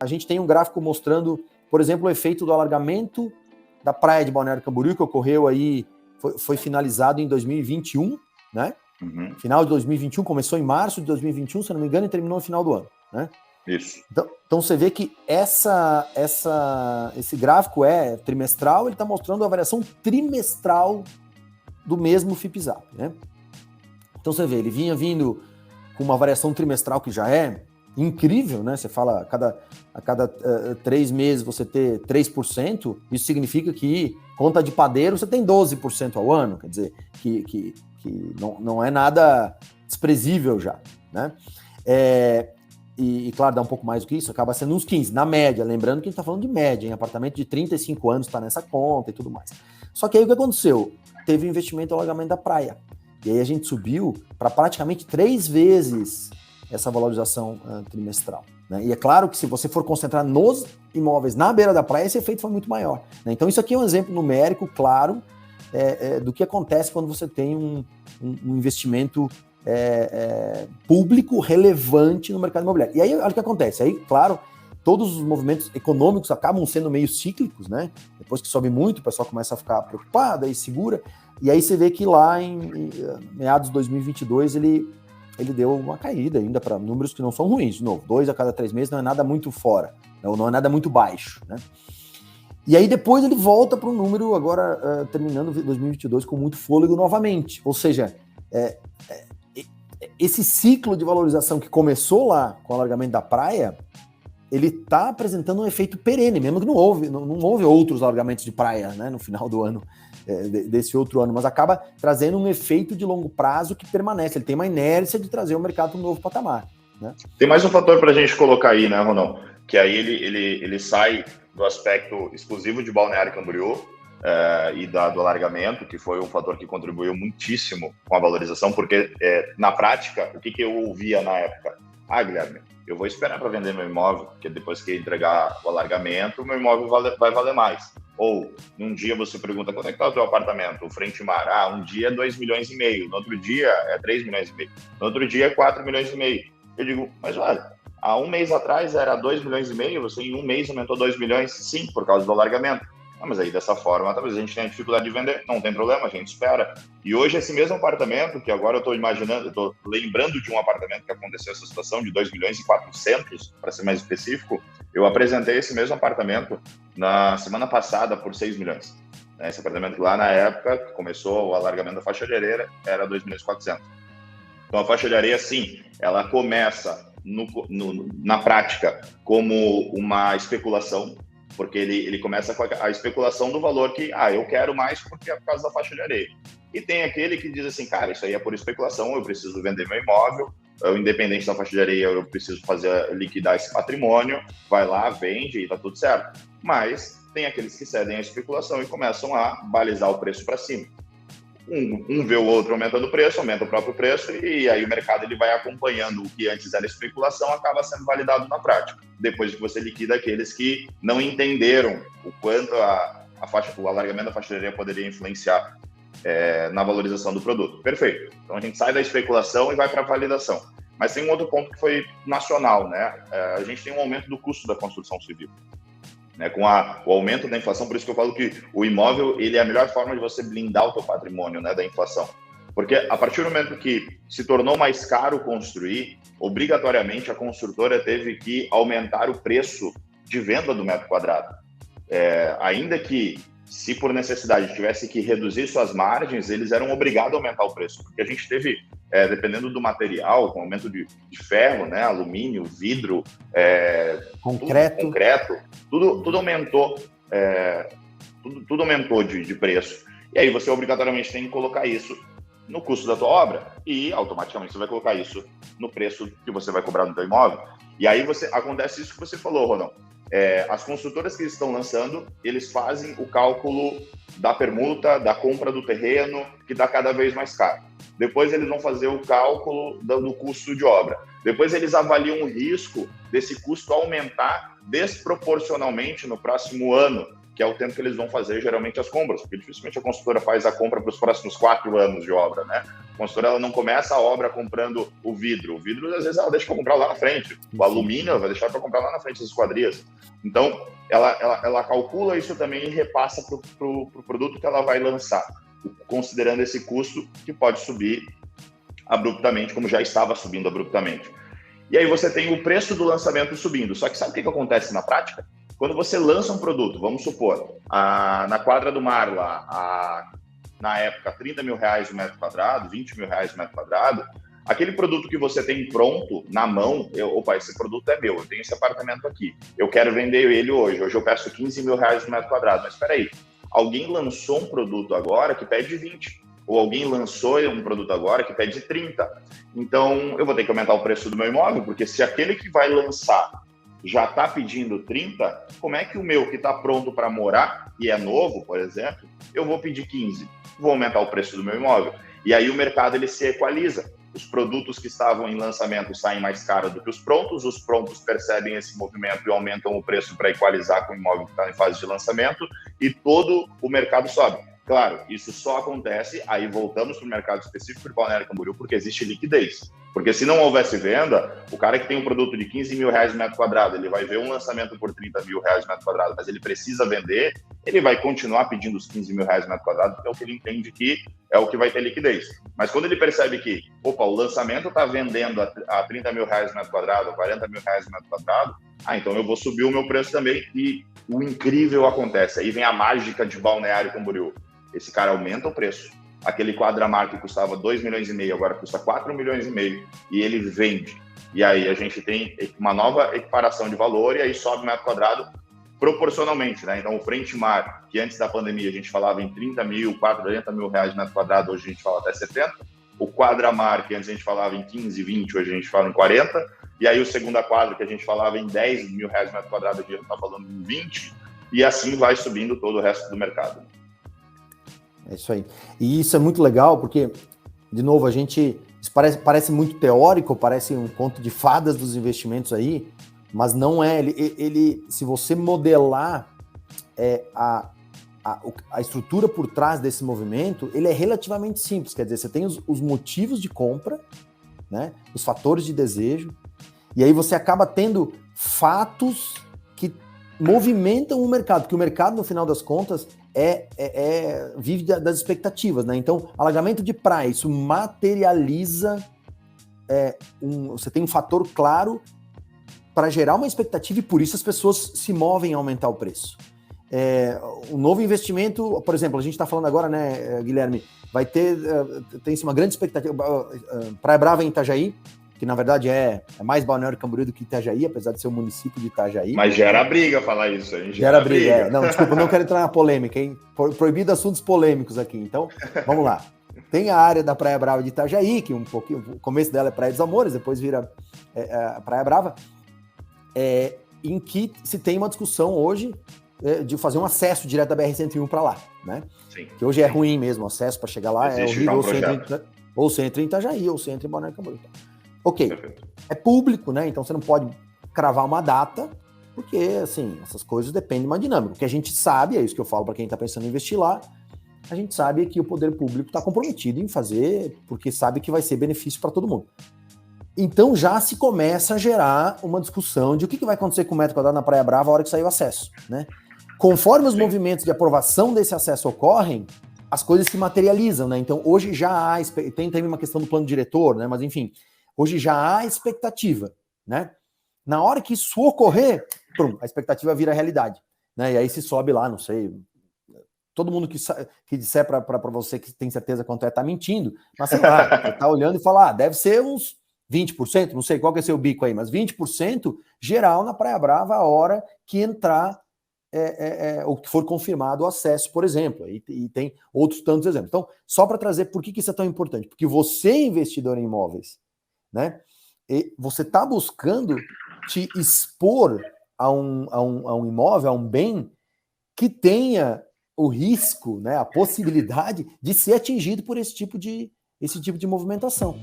a gente tem um gráfico mostrando, por exemplo, o efeito do alargamento da praia de Balneário Camboriú, que ocorreu aí, foi finalizado em 2021, né? Uhum. Final de 2021, começou em março de 2021, se não me engano, e terminou no final do ano, né? Isso. Então você vê que esse gráfico é trimestral, ele está mostrando a variação trimestral do mesmo FIPZAP, né? Então você vê, ele vinha vindo com uma variação trimestral que já é incrível, né? Você fala a cada 3 meses você ter 3%, isso significa que conta de padeiro você tem 12% ao ano, quer dizer, que não é nada desprezível já, né? E claro, dá um pouco mais do que isso, acaba sendo uns 15, na média, lembrando que a gente está falando de média, em apartamento de 35 anos está nessa conta e tudo mais. Só que aí o que aconteceu? Teve investimento no alargamento da praia, e aí a gente subiu para praticamente 3 vezes essa valorização trimestral, né? E é claro que se você for concentrar nos imóveis na beira da praia, esse efeito foi muito maior, né? Então isso aqui é um exemplo numérico, claro, do que acontece quando você tem um investimento público relevante no mercado imobiliário. E aí, olha o que acontece. Aí, claro, todos os movimentos econômicos acabam sendo meio cíclicos, né? Depois que sobe muito, o pessoal começa a ficar preocupado, aí segura. E aí você vê que lá em meados de 2022 ele deu uma caída ainda para números que não são ruins. De novo, 2 a cada 3 meses não é nada muito fora, não é nada muito baixo, né? E aí depois ele volta para um número agora, terminando 2022 com muito fôlego novamente. Ou seja, esse ciclo de valorização que começou lá com o alargamento da praia, ele está apresentando um efeito perene, mesmo que não houve outros alargamentos de praia, né, no final do ano, desse outro ano, mas acaba trazendo um efeito de longo prazo que permanece, ele tem uma inércia de trazer o mercado para um novo patamar, né? Tem mais um fator para a gente colocar aí, né, Ronão? Que aí ele sai do aspecto exclusivo de Balneário Camboriú e do alargamento, que foi um fator que contribuiu muitíssimo com a valorização, porque na prática, o que eu ouvia na época? Guilherme, eu vou esperar para vender meu imóvel, porque depois que entregar o alargamento, meu imóvel vai valer mais. Ou, num dia você pergunta, quanto é que está o teu apartamento? O frente mar, um dia é 2,5 milhões, no outro dia é 3,5 milhões, no outro dia é 4,5 milhões. Eu digo, mas olha, há um mês atrás era 2,5 milhões, você em um mês aumentou 2 milhões, sim, por causa do alargamento. Mas aí dessa forma, talvez a gente tenha dificuldade de vender, não tem problema, a gente espera. E hoje esse mesmo apartamento, que agora eu estou imaginando, eu estou lembrando de um apartamento que aconteceu essa situação de 2 milhões e 400, para ser mais específico, eu apresentei esse mesmo apartamento na semana passada por 6 milhões. Esse apartamento lá na época, que começou o alargamento da faixa de areia, era 2 milhões e 400. Então a faixa de areia, sim, ela começa na prática como uma especulação, porque ele começa com a especulação do valor que, eu quero mais porque é por causa da faixa de areia. E tem aquele que diz assim, cara, isso aí é por especulação, eu preciso vender meu imóvel, independente da faixa de areia, eu preciso liquidar esse patrimônio, vai lá, vende e tá tudo certo. Mas tem aqueles que cedem à especulação e começam a balizar o preço para cima. Um vê o outro aumentando o preço, aumenta o próprio preço, e aí o mercado ele vai acompanhando o que antes era especulação, acaba sendo validado na prática, depois que você liquida aqueles que não entenderam o quanto o alargamento da faixa de areia poderia influenciar na valorização do produto. Perfeito. Então a gente sai da especulação e vai para a validação. Mas tem um outro ponto que foi nacional, né? A gente tem um aumento do custo da construção civil. Com o aumento da inflação, por isso que eu falo que o imóvel ele é a melhor forma de você blindar o teu patrimônio, né, da inflação. Porque a partir do momento que se tornou mais caro construir, obrigatoriamente a construtora teve que aumentar o preço de venda do metro quadrado. Ainda que, se por necessidade tivesse que reduzir suas margens, eles eram obrigados a aumentar o preço, porque a gente teve, dependendo do material, com aumento de ferro, né, alumínio, vidro, concreto, tudo aumentou, tudo aumentou de preço. E aí você obrigatoriamente tem que colocar isso no custo da tua obra e automaticamente você vai colocar isso no preço que você vai cobrar no teu imóvel. E aí acontece isso que você falou, Ronão. As construtoras que estão lançando, eles fazem o cálculo da permuta, da compra do terreno, que está cada vez mais caro. Depois eles vão fazer o cálculo do custo de obra. Depois eles avaliam o risco desse custo aumentar desproporcionalmente no próximo ano, que é o tempo que eles vão fazer geralmente as compras, porque dificilmente a construtora faz a compra para os próximos 4 anos de obra, né? A construtora ela não começa a obra comprando o vidro às vezes ela deixa para comprar lá na frente, o alumínio ela vai deixar para comprar lá na frente das esquadrias. Então ela calcula isso também e repassa para o produto que ela vai lançar, considerando esse custo que pode subir abruptamente, como já estava subindo abruptamente. E aí você tem o preço do lançamento subindo. Só que sabe o que acontece na prática? Quando você lança um produto, vamos supor, na Quadra do Mar, lá, na época, R$30 mil o metro quadrado, R$20 mil o metro quadrado, aquele produto que você tem pronto, na mão, opa, esse produto é meu, eu tenho esse apartamento aqui, eu quero vender ele hoje eu peço R$15 mil o metro quadrado, mas espera aí, alguém lançou um produto agora que pede 20, ou alguém lançou um produto agora que pede 30. Então, eu vou ter que aumentar o preço do meu imóvel, porque se aquele que vai lançar já está pedindo 30, como é que o meu que está pronto para morar, e é novo, por exemplo, eu vou pedir 15? Vou aumentar o preço do meu imóvel. E aí o mercado ele se equaliza. Os produtos que estavam em lançamento saem mais caros do que os prontos percebem esse movimento e aumentam o preço para equalizar com o imóvel que está em fase de lançamento, e todo o mercado sobe. Claro, isso só acontece, aí voltamos para o mercado específico de Balneário Camboriú, porque existe liquidez. Porque se não houvesse venda, o cara que tem um produto de R$15 mil o metro quadrado, ele vai ver um lançamento por R$30 mil o metro quadrado, mas ele precisa vender, ele vai continuar pedindo os R$15 mil o metro quadrado, porque é o que ele entende que é o que vai ter liquidez. Mas quando ele percebe que, opa, o lançamento está vendendo a R$30 mil o metro quadrado, R$40 mil o metro quadrado, então eu vou subir o meu preço também, e o incrível acontece. Aí vem a mágica de Balneário Camboriú. Esse cara aumenta o preço. Aquele quadra-mar que custava 2,5 milhões, agora custa 4,5 milhões, e ele vende. E aí a gente tem uma nova equiparação de valor, e aí sobe o metro quadrado proporcionalmente, né? Então o frente-mar, que antes da pandemia a gente falava em 30 mil, 40 mil reais metro quadrado, hoje a gente fala até 70. O quadra-mar, que antes a gente falava em 15, 20, hoje a gente fala em 40. E aí o segunda quadra, que a gente falava em 10 mil reais metro quadrado, hoje a gente está falando em 20. E assim vai subindo todo o resto do mercado. É isso aí. E isso é muito legal, porque, de novo, isso parece muito teórico, parece um conto de fadas dos investimentos aí, mas não é. Se você modelar a estrutura por trás desse movimento, ele é relativamente simples. Quer dizer, você tem os motivos de compra, né, os fatores de desejo, e aí você acaba tendo fatos que movimentam o mercado, porque o mercado, no final das contas, vive das expectativas, né? Então, alagamento de praia, isso materializa, você tem um fator claro para gerar uma expectativa, e por isso as pessoas se movem a aumentar o preço. O novo investimento, por exemplo, a gente está falando agora, né, Guilherme, tem-se uma grande expectativa, Praia Brava em Itajaí, que na verdade é mais Balneário Camboriú do que Itajaí, apesar de ser o município de Itajaí. Mas gera briga falar isso, hein? Gera briga. Não, desculpa, não quero entrar na polêmica, hein? Proibido assuntos polêmicos aqui. Então, vamos lá. Tem a área da Praia Brava de Itajaí, que o começo dela é Praia dos Amores, depois vira Praia Brava, em que se tem uma discussão hoje de fazer um acesso direto da BR-101 para lá, né? Sim. Que hoje é ruim mesmo, o acesso para chegar lá é horrível, ou você entra em Itajaí, ou você entra em Balneário Camboriú. Ok, é público, né? Então você não pode cravar uma data, porque, assim, essas coisas dependem de uma dinâmica. O que a gente sabe, é isso que eu falo para quem está pensando em investir lá, a gente sabe que o poder público está comprometido em fazer, porque sabe que vai ser benefício para todo mundo. Então já se começa a gerar uma discussão de o que vai acontecer com o metro quadrado na Praia Brava a hora que sair o acesso, né? Conforme os movimentos de aprovação desse acesso ocorrem, as coisas se materializam, né? Então hoje já há, tem uma questão do plano diretor, né? Mas enfim, hoje já há expectativa, né? Na hora que isso ocorrer, a expectativa vira realidade, né? E aí se sobe lá, não sei, todo mundo que disser para você que tem certeza quanto tá mentindo, mas sei lá, você tá olhando e fala, deve ser uns 20%, não sei qual que é seu bico aí, mas 20% geral na Praia Brava a hora que entrar ou que for confirmado o acesso, por exemplo, e tem outros tantos exemplos. Então, só para trazer por que isso é tão importante, porque você, investidor em imóveis, né, e você está buscando te expor a um imóvel, a um bem que tenha o risco, né, a possibilidade de ser atingido por esse tipo de movimentação.